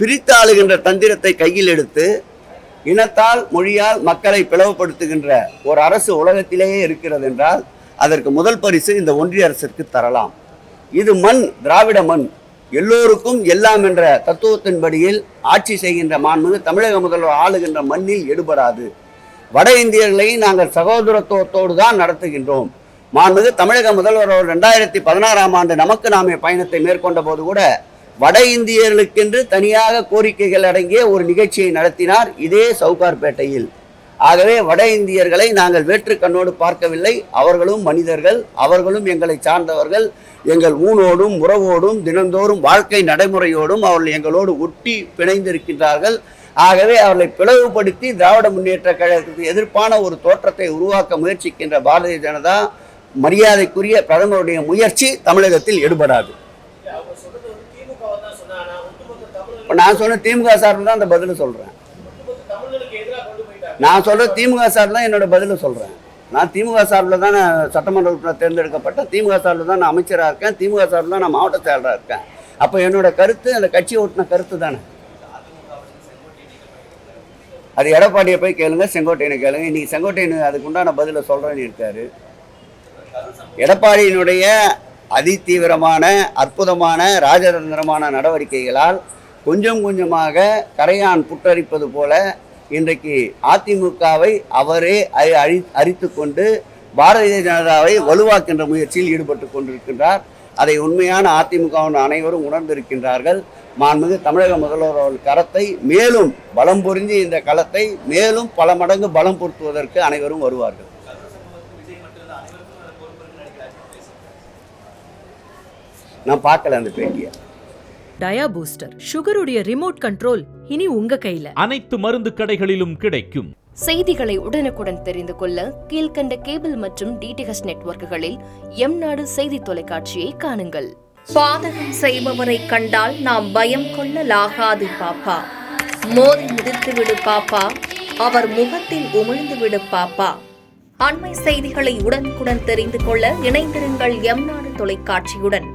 பிரித்து ஆளுகின்ற தந்திரத்தை கையில் எடுத்து இனத்தால் மொழியால் மக்களை பிளவுபடுத்துகின்ற ஒரு அரசு உலகத்திலேயே இருக்கிறது என்றால் அதற்கு முதல் பரிசு இந்த ஒன்றிய அரசிற்கு தரலாம். இது மண் திராவிட மண், எல்லோருக்கும் எல்லாம் என்ற தத்துவத்தின்படியில் ஆட்சி செய்கின்ற மாண்புமிகு தமிழக முதல்வர் ஆளுகின்ற மண்ணில் எடுபடாது. வட இந்தியர்களை நாங்கள் சகோதரத்துவத்தோடு தான் நடத்துகின்றோம். மாண்புமிகு தமிழக முதல்வர் அவர் 2016ஆம் ஆண்டு நமக்கு நாமே பயணத்தை மேற்கொண்ட போது கூட வட இந்தியர்களுக்கென்று தனியாக கோரிக்கைகள் அடங்கிய ஒரு நிகழ்ச்சியை நடத்தினார், இதே சவுகார்பேட்டையில். ஆகவே வட இந்தியர்களை நாங்கள் வேற்று கண்ணோடு பார்க்கவில்லை. அவர்களும் மனிதர்கள், அவர்களும் எங்களை சார்ந்தவர்கள். எங்கள் ஊனோடும் உறவோடும் தினந்தோறும் வாழ்க்கை நடைமுறையோடும் அவர்கள் எங்களோடு ஒட்டி பிணைந்திருக்கின்றார்கள். ஆகவே அவர்களை பிளவுபடுத்தி திராவிட முன்னேற்ற கழகத்துக்கு எதிர்ப்பான ஒரு தோற்றத்தை உருவாக்க முயற்சிக்கின்ற பாரதிய ஜனதா மரியாதைக்குரிய பிரதமருடைய முயற்சி தமிழகத்தில் எடுபடாது. நான் சொன்ன திமுக சார்பில் தான் அந்த பதிலை சொல்றேன். நான் சொல்ற திமுக சார்பில் தான் என்னோட பதிலை சொல்றேன். நான் திமுக சார்பில் தான் சட்டமன்ற உறுப்பினர் தேர்ந்தெடுக்கப்பட்ட, திமுக சார்பில் தான் நான் அமைச்சராக இருக்கேன், திமுக சார்பில் தான் நான் மாவட்ட செயலராக இருக்கேன். அப்போ என்னோட கருத்து அந்த கட்சியை ஓட்டின கருத்து தானே. அது எடப்பாடியை போய் கேளுங்க, செங்கோட்டையனை கேளுங்க. இன்னைக்கு செங்கோட்டையன் அதுக்கு உண்டான பதிலை சொல்றேன்னு இருக்காரு. எடப்பாடியினுடைய அதிதீவிரமான அற்புதமான ராஜதந்திரமான நடவடிக்கைகளால் கொஞ்சம் கொஞ்சமாக கரையான் புற்றரிப்பது போல இன்றைக்கு அதிமுகவை அவரே அரித்து கொண்டு பாரதிய ஜனதாவை வலுவாக்கின்ற முயற்சியில் ஈடுபட்டு கொண்டிருக்கின்றார். அதை உண்மையான அதிமுகவின் அனைவரும் உணர்ந்திருக்கின்றார்கள். மாண்புமிகு தமிழக முதல்வர் அவர்கள் கரத்தை மேலும் பலம் பொருந்தி இந்த களத்தை மேலும் பல மடங்கு பலம் பொருத்துவதற்கு அனைவரும் வருவார்கள். நான் பார்க்கல அந்த பேட்டியை. டயா பூஸ்டர் சுகருடைய ரிமோட் கண்ட்ரோல் இனி உங்க கையில. அனைத்து மருந்து கடைகளிலும் கிடைக்கும். செய்திகளை உடனுக்குடன் தெரிந்து கொள்ள கீழ்கண்ட கேபிள் மற்றும் டிடிஎச் நெட்வொர்க்குகளில் எம்நாடு செய்தி தொலைக்காட்சியை காணுங்கள். பாதகம் செய்பவரை கண்டால் நாம் பயம் கொள்ளலாகாது பாப்பா. மோதி மிதித்து விடு பாப்பா, அவர் முகத்தில் உமிழ்ந்து விடு பாப்பா. அண்மை செய்திகளை உடனுக்குடன் தெரிந்து கொள்ள இணைந்திருங்கள் எம்நாடு தொலைக்காட்சியுடன்.